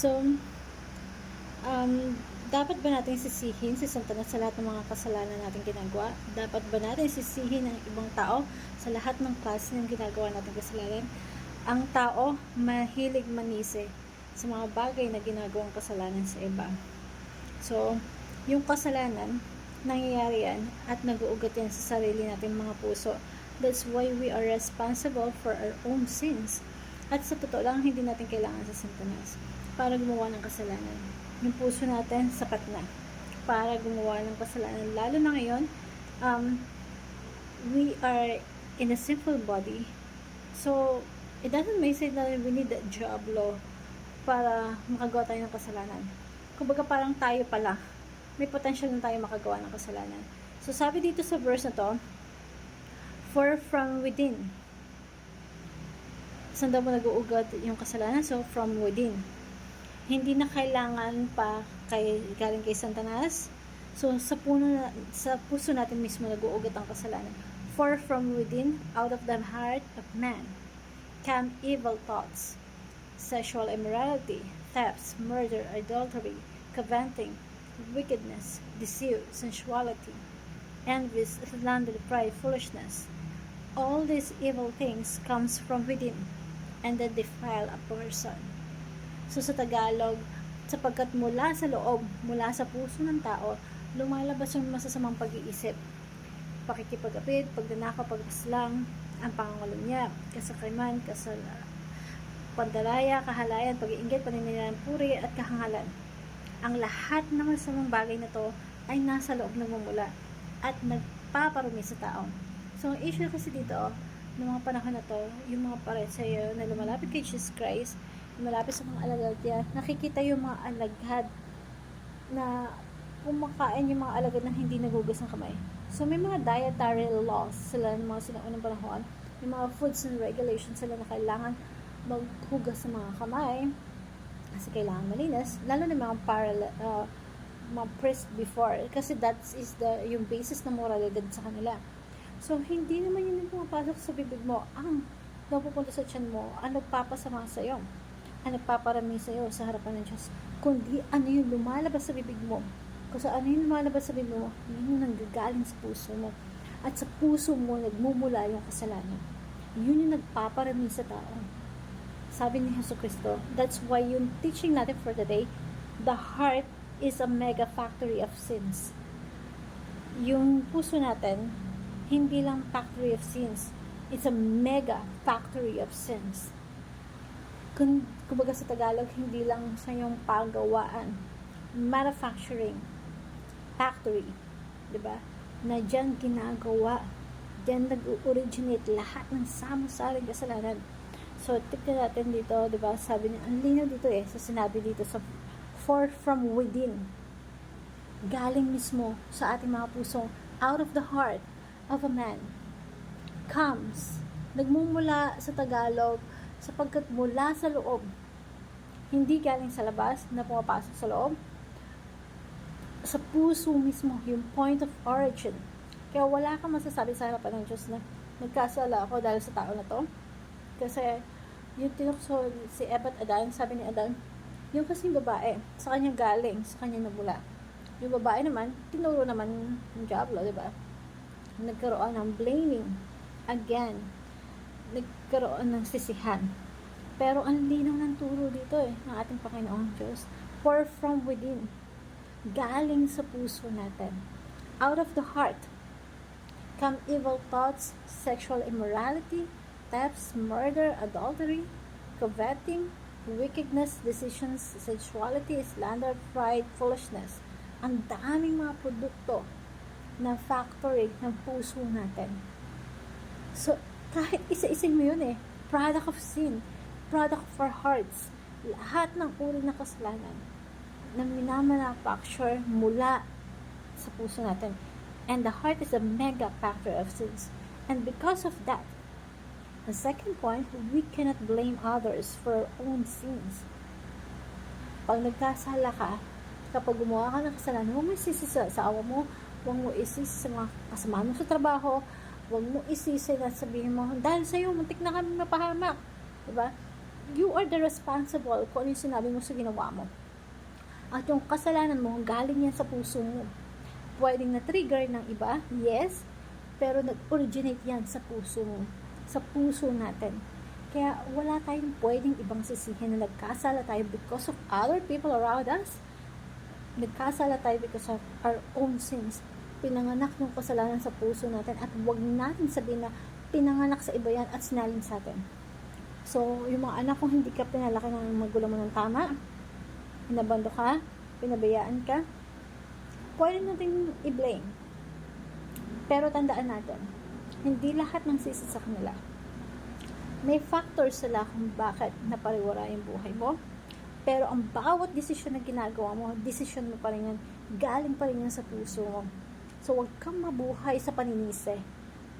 So, dapat ba natin sisihin si Satanas sa lahat ng mga kasalanan natin ginagawa? Dapat ba natin sisihin ang ibang tao sa lahat ng klase ng ginagawa natin kasalanan? Ang tao, mahilig manisi sa mga bagay na ginagawang kasalanan sa iba. So, yung kasalanan, nangyayari yan at nag-uugat yan sa sarili natin mga puso. That's why we are responsible for our own sins. At sa totoo lang, hindi natin kailangan sa Satanas para gumawa ng kasalanan. Yung puso natin, sapat na para gumawa ng kasalanan. Lalo na ngayon, we are in a sinful body. So, it doesn't make sense that we need a job law para makagawa tayo ng kasalanan. Kumbaga parang tayo pala, may potential na tayo makagawa ng kasalanan. So, sabi dito sa verse na to, for from within. Saan daw mo nag-uugat yung kasalanan? So, from within. Hindi na kailangan pa galing kay Satanas. So, sa puso natin mismo nag-uugat ang kasalanan. For from within, out of the heart of man, come evil thoughts, sexual immorality, thefts, murder, adultery, coveting, wickedness, deceit, sensuality, envy, slander, pride, foolishness. All these evil things comes from within, and they defile a person. So sa Tagalog, sapagkat mula sa loob, mula sa puso ng tao, lumalabas yung masasamang pag-iisip, pakikipag-apid, pagdanakaw, pagkaslang, ang pangangalunya, kasakriman, pandaraya, kahalayan, pag-iinggit, paninirang puri, at kahangalan. Ang lahat ng masamang bagay na to ay nasa loob nagmumula at nagpaparumi sa tao. So, ang issue kasi dito, ng mga panahon na to, yung mga pareseyo na lumalapit kay Jesus Christ, lumalapit sa mga alagad niya, nakikita yung mga alagad na kumakain yung mga alagad na hindi nagugas ng kamay. So, may mga dietary laws sila ng mga sinaunang panahon, may mga foods and regulations sila na kailangan maghugas sa mga kamay kasi kailangan malinis, lalo na mga mga priest before, kasi that is yung basis ng moralidad sa kanila. So, hindi naman yun yung pumapasok sa bibig mo ang napupunta sa tiyan mo, ang nagpapasama sa iyo, ang nagpaparami sa iyo sa harapan ng Diyos, kundi ano yung lumalabas sa bibig mo. Kasi ano yung lumalabas sa bibig mo, yun yung nanggagaling sa puso mo. At sa puso mo, nagmumula yung kasalanan. Yun yung nagpaparami sa tao. Sabi ni Jesus Cristo, that's why yung teaching natin for today, the heart is a mega factory of sins. Yung puso natin, hindi lang factory of sins. It's a mega factory of sins. Kumbaga sa Tagalog, hindi lang sa yung pagawaan. Manufacturing. Factory. Diba? Na dyan ginagawa. Dyan nag-originate lahat ng samusaring kasalanan. So, tignan natin dito, diba? Sabi niya, ang linaw dito so sinabi dito sa for from within. Galing mismo sa ating mga pusong out of the heart of a man comes, nagmumula sa Tagalog, sapagkat mula sa loob, hindi galing sa labas na pumapasok sa loob, sa puso mismo, yung point of origin. Kaya wala kang masasabi sa harapan ng Diyos na nagkasala ako dahil sa tao na to. Kasi yung tinukso si Eva at Adan, sabi ni Adan, yung kasing babae, sa kanya galing, sa kanya nabula. Yung babae naman, tinuro naman ng Diablo, diba? Nagkaroon ng blaming. Again, nagkaroon ng sisihan. Pero ang linaw ng turo dito ng ating Panginoong Diyos. For from within, galing sa puso natin. Out of the heart, come evil thoughts, sexual immorality, thefts, murder, adultery, coveting, wickedness, decisions, sensuality, slander, pride, foolishness. Ang daming mga produkto na factory ng puso natin. So, kahit isa-isin mo yun product of sin, product of our hearts, lahat ng uri ng kasalanan na minamanufacture mula sa puso natin. And the heart is a mega factor of sins. And because of that, the second point, we cannot blame others for our own sins. Pag nagkasala ka, kapag gumawa ka ng kasalanan, huwag mo isisi sa asawa mo, huwag mo isisi sa mga kasama mo sa trabaho, huwag mo isisi na sabihin mo, dahil sa'yo, muntik na kami mapahamak. Diba? You are the responsible kung ano yung sinabi mo sa ginawa mo. At yung kasalanan mo, galing yan sa puso mo. Pwedeng na-trigger ng iba, yes, pero nag-originate yan sa puso mo. Sa puso natin. Kaya wala tayong pwedeng ibang sisihin na nagkasala tayo because of other people around us. Nagkasala tayo because of our own sins. Pinanganak yung kasalanan sa puso natin at huwag natin sabihin na pinanganak sa iba yan at sinalin sa atin. So, yung mga anak kung hindi ka pinalaki ng magulang mo ng tama, inabando ka, pinabayaan ka, pwede natin i-blame. Pero tandaan natin, hindi lahat ng sisi sa kanila. May factors sila kung bakit napariwara yung buhay mo. Pero ang bawat desisyon na ginagawa mo, desisyon mo pa rin yan, galing pa rin yan sa puso mo. So, huwag kang mabuhay sa paninisi.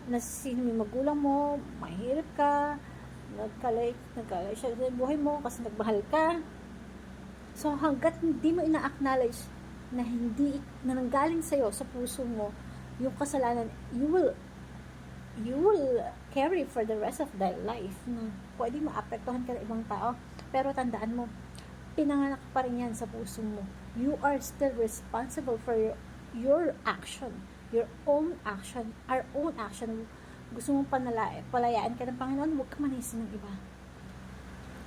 Nasisino yung magulang mo, mahirap ka, nagkalay siya sa buhay mo kasi nagmahal ka. So, hanggat hindi mo ina-acknowledge na hindi, na nanggaling sa'yo, sa puso mo, yung kasalanan, you will carry for the rest of their life na pwede maapektuhan ka ng ibang tao. Pero tandaan mo, pinanganak pa rin yan sa puso mo. You are still responsible for your action, your own action, our own action. Gusto mong palayaan ka ng Panginoon, huwag ka manisi ng iba.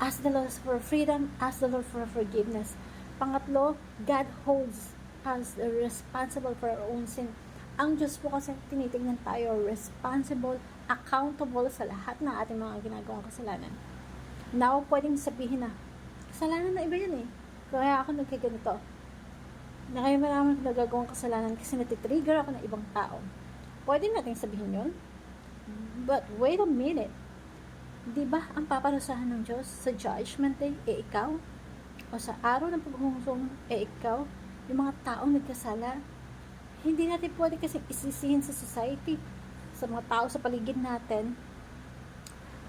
Ask the Lord for freedom, ask the Lord for forgiveness. Pangatlo, God holds us responsible for our own sin. Ang Diyos po kasi tinitingnan tayo responsible, accountable sa lahat ng ating mga ginagawang kasalanan. Now, pwedeng sabihin na, kasalanan na iba yan eh. Kaya ako nagkaganito. Na kayo maraming nagagawang kasalanan kasi natitrigger ako ng ibang tao. Pwede natin sabihin yun. But wait a minute. Diba ang paparusahan ng Diyos sa judgment day, ikaw? O sa araw ng paghuhukom, ikaw? Yung mga taong nagkasala, hindi natin pwede kasi isisihin sa society, sa mga tao sa paligid natin,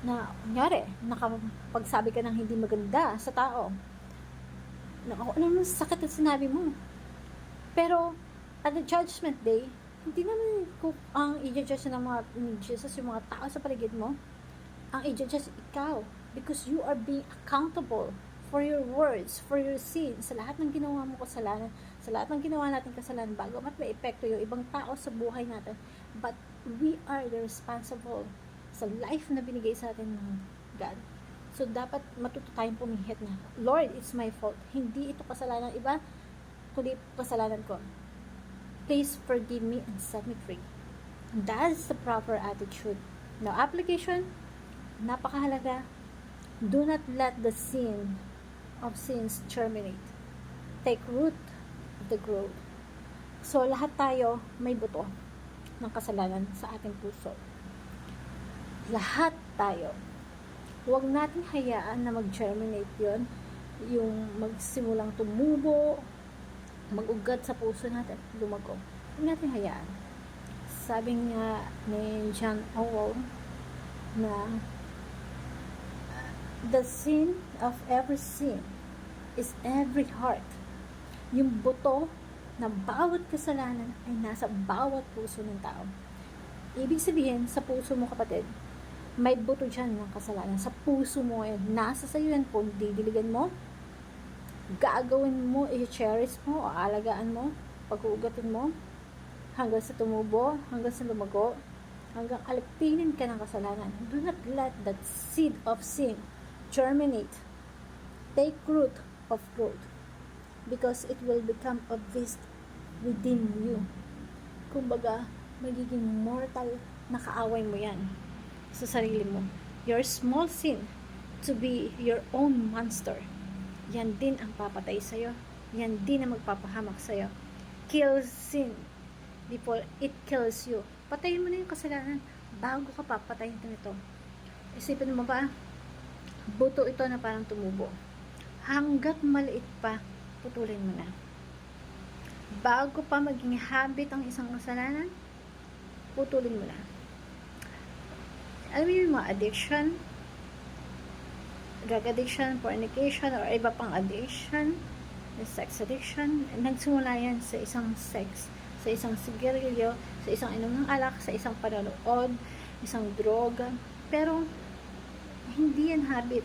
na, kunyari, nakapagsabi ka ng hindi maganda sa tao. Ano naman sakit ang sinabi mo? Pero, at the judgment day, hindi naman ang i-judge ng mga ni Jesus, yung mga tao sa paligid mo. Ang i-judge ikaw. Because you are being accountable for your words, for your sins, sa lahat ng ginawa mo kasalanan, sa lahat ng ginawa natin kasalanan, bago mat may epekto yung ibang tao sa buhay natin. But we are the responsible sa life na binigay sa atin ng God. So, dapat matuto tayong pumihit na, Lord, it's my fault. Hindi ito kasalanan iba, kundi kasalanan ko. Please forgive me and set me free. That's the proper attitude. Now, application, napakahalaga. Do not let the sin of sins germinate. Take root of the growth. So, lahat tayo may buto ng kasalanan sa ating puso. Lahat tayo. Huwag natin hayaan na mag-germinate yon, yung magsimulang tumubo, mag-ugat sa puso natin, lumago. Huwag natin hayaan. Sabi nga ni John Owen na the sin of every sin is every heart. Yung buto ng bawat kasalanan ay nasa bawat puso ng tao. Ibig sabihin, sa puso mo, kapatid, may buto dyan ng kasalanan. Sa puso mo yan. Nasa sa'yo yan. Kung didiligan mo, gagawin mo, i-cherish mo, o alagaan mo, pag-uugatin mo, hanggang sa tumubo, hanggang sa lumago, hanggang alipinin ka ng kasalanan. Do not let that seed of sin germinate. Take root of growth, because it will become a beast within you. Kumbaga, magiging mortal na kaaway mo yan sa sarili mo. Your small sin to be your own monster. Yan din ang papatay sa'yo. Yan din ang magpapahamak sa'yo. Kill sin before it kills you. Patayin mo na yung kasalanan bago ka papatayin nito. Isipin mo ba, buto ito na parang tumubo. Hanggat maliit pa, putulin mo na. Bago pa maging habit ang isang kasalanan, putulin mo na. Alam mo yung mga addiction, drug addiction, fornication, or iba pang addiction, sex addiction, nagsimula yan sa isang sex, sa isang sigarilyo, sa isang inom ng alak, sa isang panonood, isang droga. Pero, hindi yan habit.